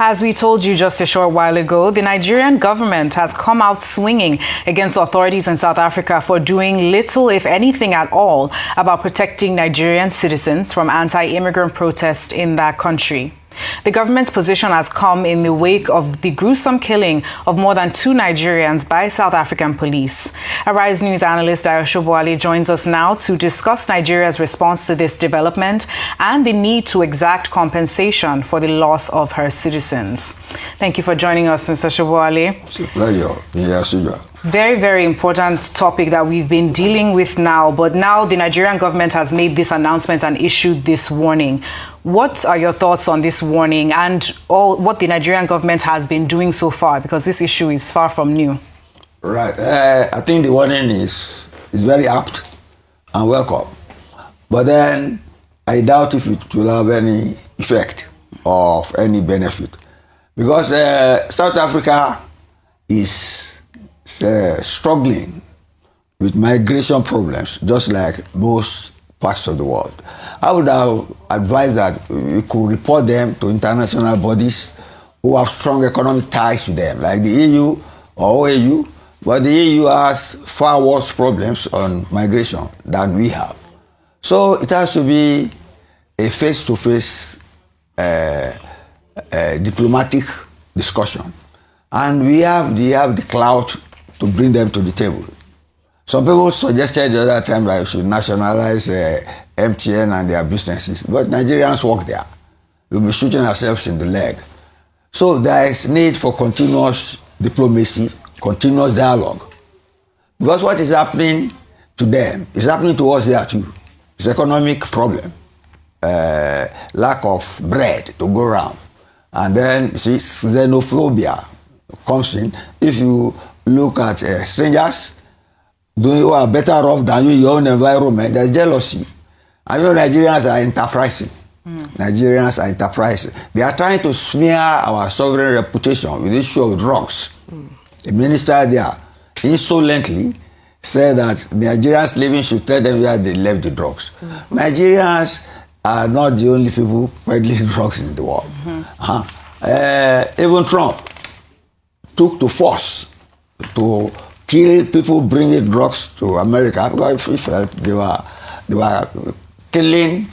As we told you just a short while ago, the Nigerian government has come out swinging against authorities in South Africa for doing little, if anything at all, about protecting Nigerian citizens from anti-immigrant protests in that country. The government's position has come in the wake of the gruesome killing of more than 2 Nigerians by South African police. Arise News analyst Xenophobia joins us now to discuss Nigeria's response to this development and the need to exact compensation for the loss of her citizens. Thank you for joining us, Mr. Xenophobia. It's a pleasure. Yes, very, very important topic that we've been dealing with now, but now the Nigerian government has made this announcement and issued this warning. What are your thoughts on this warning and what the Nigerian government has been doing so far? Because this issue is far from new. Right. I think the warning is very apt and welcome. But then I doubt if it will have any effect of any benefit. Because South Africa is struggling with migration problems, just like most parts of the world. I would have advised that we could report them to international bodies who have strong economic ties with them, like the EU or OAU, but the EU has far worse problems on migration than we have. So it has to be a face-to-face diplomatic discussion. And we have the clout to bring them to the table. Some people suggested the other time that we should nationalize MTN and their businesses, but Nigerians work there. We'll be shooting ourselves in the leg. So there is need for continuous diplomacy, continuous dialogue. Because what is happening to them is happening to us there too. It's an economic problem, lack of bread to go around. And then, you see, xenophobia comes in. If you look at strangers who are better off than you in your own environment, there's jealousy. I know Nigerians are enterprising. Nigerians are enterprising. They are trying to smear our sovereign reputation with the issue of drugs. The minister there insolently said that Nigerians living should tell them where they left the drugs. Nigerians are not the only people peddling drugs in the world. Even Trump took to force to kill people bringing drugs to America because he felt they were killing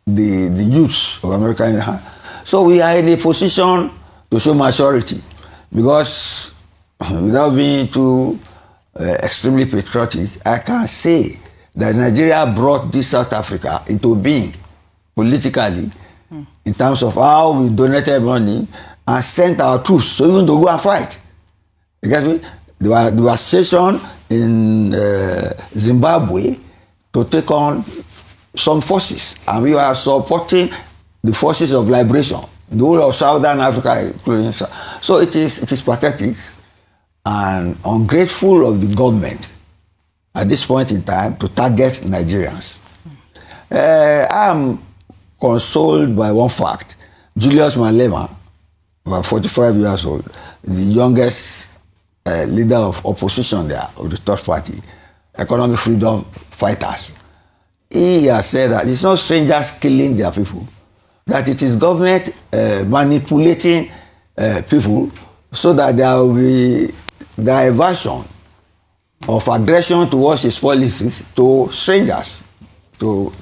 the youths of America. So we are in a position to show maturity because without being too extremely patriotic, I can say that Nigeria brought this South Africa into being politically in terms of how we donated money and sent our troops to even to go and fight. You get me? They were stationed in Zimbabwe to take on some forces, and we are supporting the forces of liberation in the whole of Southern Africa, including. So it is pathetic and ungrateful of the government at this point in time to target Nigerians. I am consoled by one fact. Julius Malema, about 45 years old, the youngest leader of opposition there, of the third party, economic freedom fighters. He has said that it's not strangers killing their people, that it is government manipulating people so that there will be diversion of aggression towards his policies to strangers, to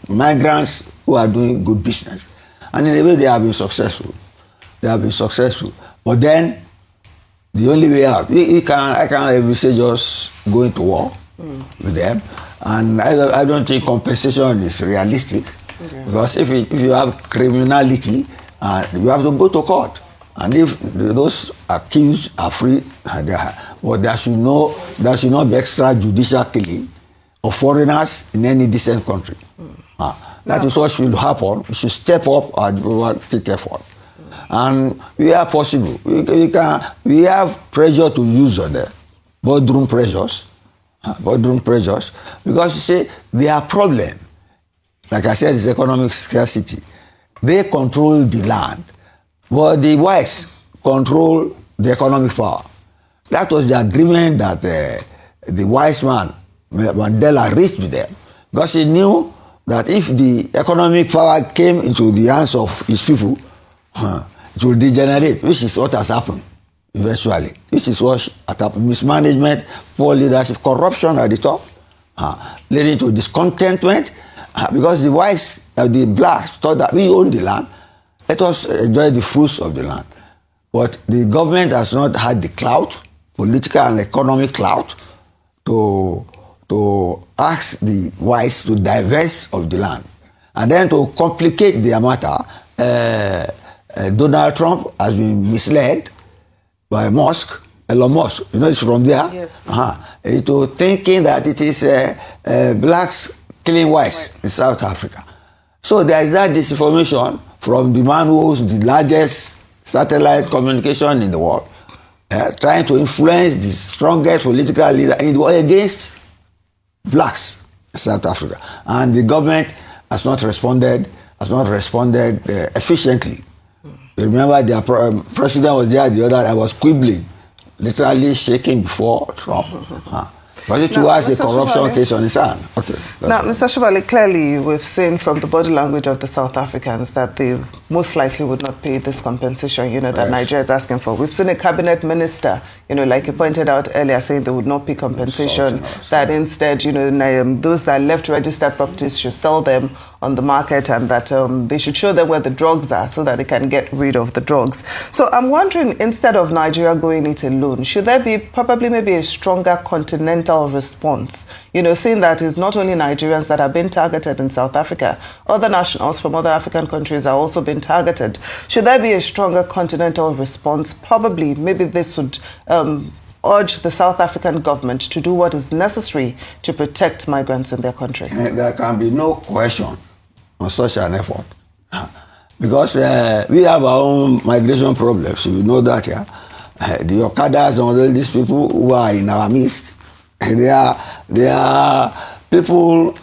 migrants who are doing good business. And in a way, they have been successful. They have been successful. But then, the only way out, I can't ever say just going to war with them. And I don't think compensation is realistic. Because if you have criminality, you have to go to court. And if those accused are free, but there should not be extrajudicial killing of foreigners in any decent country. That is what should happen. We should step up and take effort. And we are possible. We have pressure to use on them. Boardroom pressures. Because you see, their problem, like I said, is economic scarcity. They control the land, but the whites control the economic power. That was the agreement that the wise man, Mandela, reached with them. Because he knew that if the economic power came into the hands of his people, it will degenerate, which is what has happened eventually. This is what has happened. Mismanagement, poor leadership, corruption at the top, leading to discontentment, because the whites, the blacks thought that we own the land. Let us enjoy the fruits of the land. But the government has not had the clout, political and economic clout, to ask the whites to divest of the land. And then to complicate the matter, Donald Trump has been misled by Elon Musk, it's from there, yes. Into thinking that it is blacks killing whites in South Africa. So there is that disinformation from the man who owns the largest satellite communication in the world, trying to influence the strongest political leader in the world against blacks in South Africa. And the government has not responded efficiently. You remember the president was there the other day, I was quibbling, literally shaking before Trump. But it was a corruption case on his hand. Okay. Now, Mr. Shubali, clearly we've seen from the body language of the South Africans that they most likely would not pay this compensation, that Nigeria is asking for. We've seen a cabinet minister, like you pointed out earlier, saying they would not pay compensation, that instead, those that left registered properties should sell them on the market, and that they should show them where the drugs are so that they can get rid of the drugs. So I'm wondering, instead of Nigeria going it alone, should there be probably maybe a stronger continental response? Seeing that it's not only Nigerians that have been targeted in South Africa, other nationals from other African countries are also being targeted. Should there be a stronger continental response? Probably, maybe this would urge the South African government to do what is necessary to protect migrants in their country. There can be no question on such an effort, because we have our own migration problems. You know that, yeah. The Okadas and all these people who are in our midst, they are people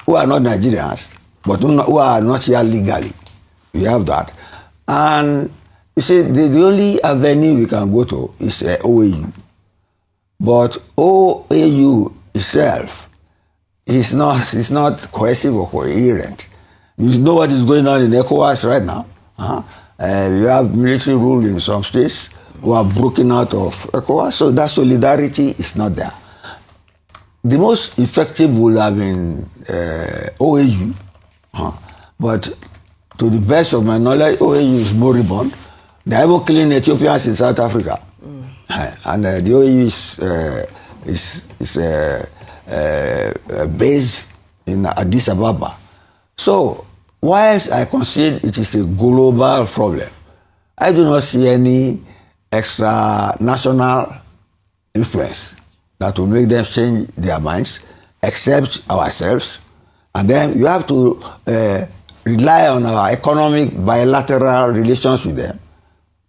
who are not Nigerians, but who are not here legally. We have that, and you see, the only avenue we can go to is OAU. But OAU itself is not cohesive or coherent. You know what is going on in ECOWAS right now. You have military rule in some states who are broken out of ECOWAS, so that solidarity is not there. The most effective would have been OAU, but to the best of my knowledge, OAU is moribund. They are even killing Ethiopians in South Africa. And the OAU is based in Addis Ababa. So, whilst I concede it is a global problem, I do not see any extra national influence that will make them change their minds, except ourselves. And then you have to rely on our economic bilateral relations with them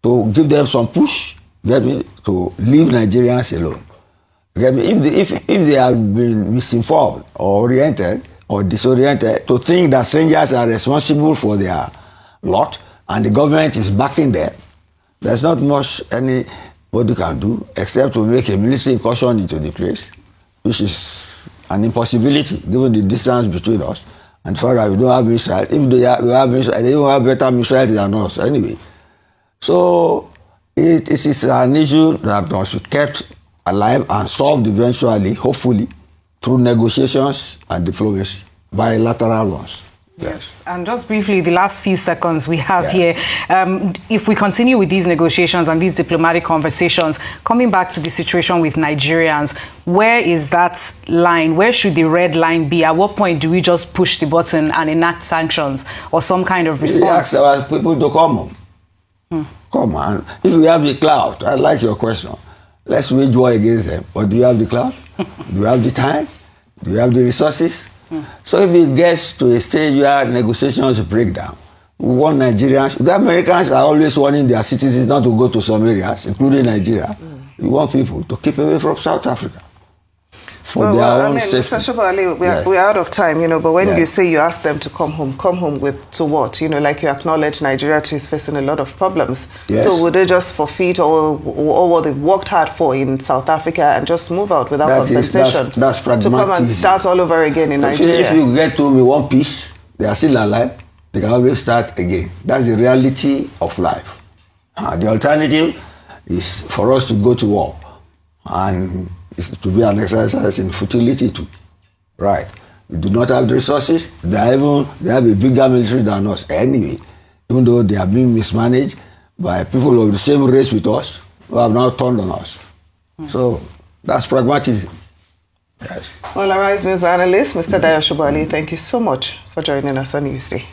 to give them some push, to leave Nigerians alone. If they have been misinformed or oriented or disoriented to think that strangers are responsible for their lot and the government is backing them, there's not much anybody can do except to make a military incursion into the place, which is an impossibility given the distance between us. And further, we don't have missiles. If we have missiles, they don't have better missiles than us anyway. So it is an issue that must be kept alive and solved eventually, hopefully, through negotiations and diplomacy, bilateral ones. Yes. And just briefly, the last few seconds we have here, if we continue with these negotiations and these diplomatic conversations, coming back to the situation with Nigerians, where is that line? Where should the red line be? At what point do we just push the button and enact sanctions or some kind of response? We ask our people to come home. Come on. If we have the clout, I like your question. Let's wage war against them. But do you have the clout? Do you have the time? Do you have the resources? So if it gets to a stage where negotiations break down, we want Nigerians, the Americans are always warning their citizens not to go to some areas, including Nigeria. We want people to keep away from South Africa. Mr. Shubali, we're out of time, but when you say you ask them to come home with to what? Like you acknowledge Nigeria too is facing a lot of problems. Yes. So would they just forfeit all what they've worked hard for in South Africa and just move out without compensation? That's pragmatic. To come and start all over again in Nigeria? If you get to me one piece, they are still alive, they can always start again. That's the reality of life. The alternative is for us to go to war, and it's to be an exercise in futility too. Right. We do not have the resources. They have a bigger military than us anyway, even though they are being mismanaged by people of the same race with us who have now turned on us. So that's pragmatism. Yes. Well, Arise News analyst, Mr. Dayo Shubali, thank you so much for joining us on Newsday.